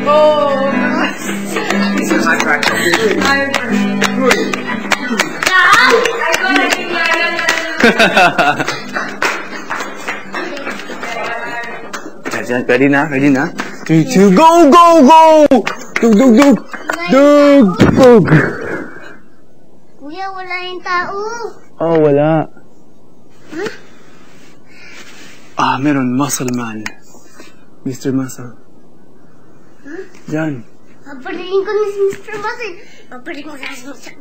Oh! This is my practice. Ready na? 3, 2, go, go, go! Dug! Kuya, wala yung tao. Oh, wala. Meron. Muscle man. Mr. Muscle. Diyan. Mabalikin ko na si Mr. Muscle. Mabalikin ko na si Mr. Muscle.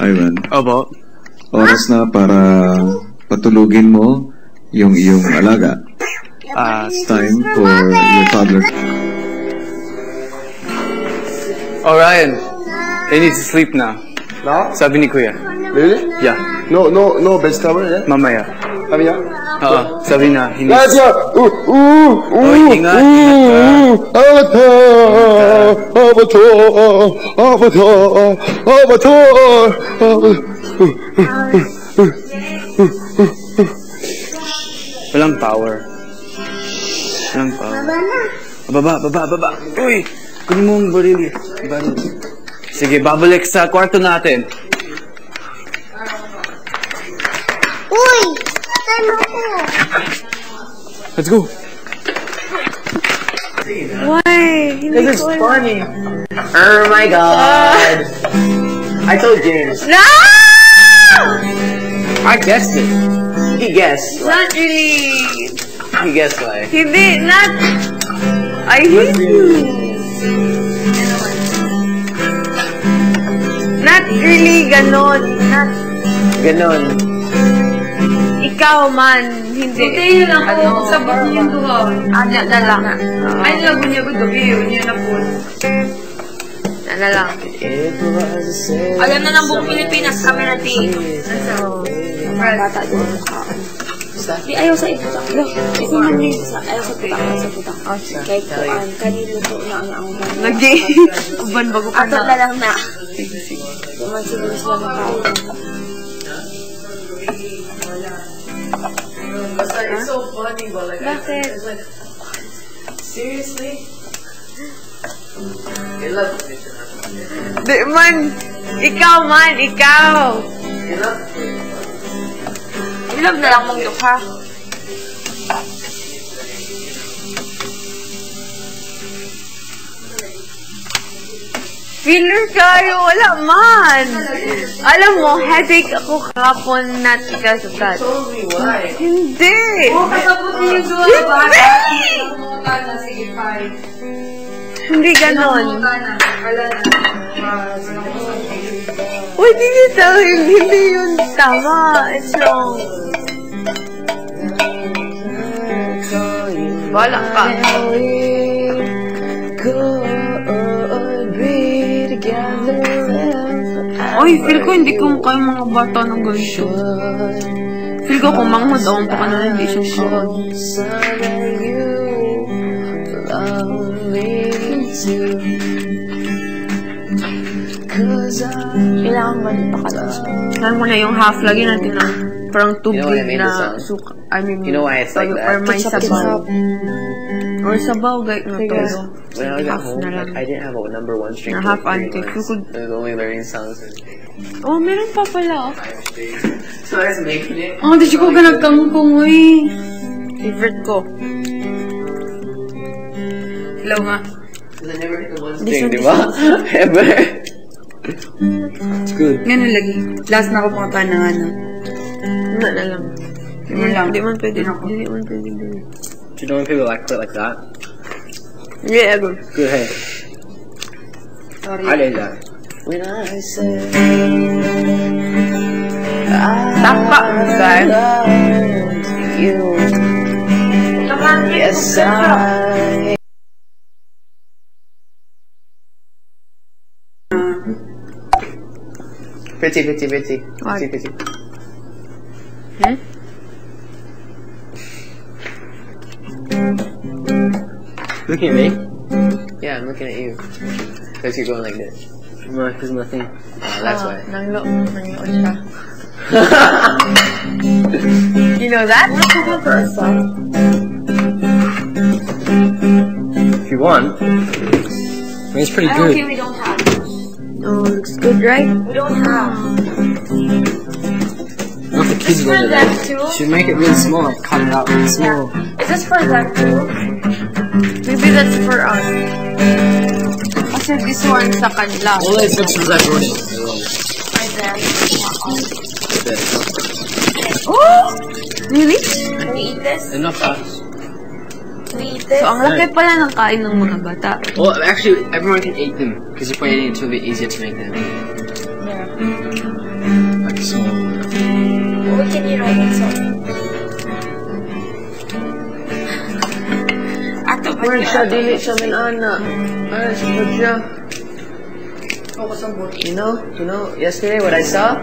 Ivan, Opo. oras na para patulugin mo yung iyong alaga. It's time for your toddler. Oh, Ryan. He needs to sleep now. Now? Sabi ni Kuya. Really? Yeah. No vegetable, yeah? Mamaya. Kami yan? Sabi na. He Let's needs... go! Ingat Walang power. Baba. Uy! Kunin mo ang baril. Sige, babalik sa kwarto natin. Uy! Tano ko. Let's go. Why? This is funny. Oh my god. I told James. No! I guessed it. He guessed. Not really. He guessed why. Hindi, not. I hate you. Not really ganon. Not. Ganon. Ikaw man. Hindi. Hindi yun ako. Sabot niyo yung duha. Ano na lang. Ay, lago niya ko doon. Yun na po. Ano lang. Alam na ng buong Pilipinas kami natin. Bata doon. Di ayaw sa ito. Ito man din. Ayaw sa putak. Kaya kuan. Kanino po na ang Uban bago pa ato na lang na. Naman siguro sila makao. It's so funny, but like, Bakit? it's like, seriously? You love it. Di man. Ikaw man. Ikaw. You love Ilog na lang mong dukha. Filler kayo, wala man. Alam mo, headache ako kahapon na tikasukat. told me why. Hindi. Kasabot niyo yung duha. Sige, fine. Hindi ganon. Wala na. Why did you tell him? Hindi yun tama. It's wrong. Wala ka. Oy, feel ko hindi ko kaya mga bata ng ganito. Feel ko kung manghod ako pa ka na hindi siya makaon. Kailangan ba din pakalas? Kailangan mo na yung half lagi natin na parang tubig na suka. I mean, You know why it's like that? or may sabaw. Or sabaw, guys, na todo. When I got Half home, na lang. I didn't have a number one string. Na for half like 3 antique. months. I was only learning songs. Oh, meron pa pala. So I was making it. Oh, di ko ganagkangkong, uy. Favorite ko. Hello nga. Because I never hit the one string, di ba? Ever. It's good. Ganun lagi. Last na ako pumunta ng ano. Wala na lang. Yun lang. Hindi man pwede. Hindi man pwede. Do you know when people like quit like that? Yeah, good. Good, hey. Sorry. I did that. When I say Tapa, guys. you, yes I. Pretty. What? Pretty. Looking at me? Yeah, I'm looking at you. Because you're going like this. No, because nothing. That's why. Nangloon siya. You know that? If you you want. I mean, it's pretty Okay, good. we don't have. Oh, looks good, right? We don't have. Not the kids For will them too? Should make it really small, like cut it out really small. Is this for them too? Maybe that's for us. Kasi this one sa kanila. All those books was I brought in. For them. Oh! Really? Can we eat this? Enough us. Can we eat this? So, ang laki pala ng kain ng mga bata. Well, actually, everyone can eat them because if we're eating it, it'll be easier to make them. Yeah. Like small. Well, we can eat all this. Ato ba Where's niya? siya? Dili siya min ana. Ay, sabod siya. Focus on both. You know, yesterday what I saw?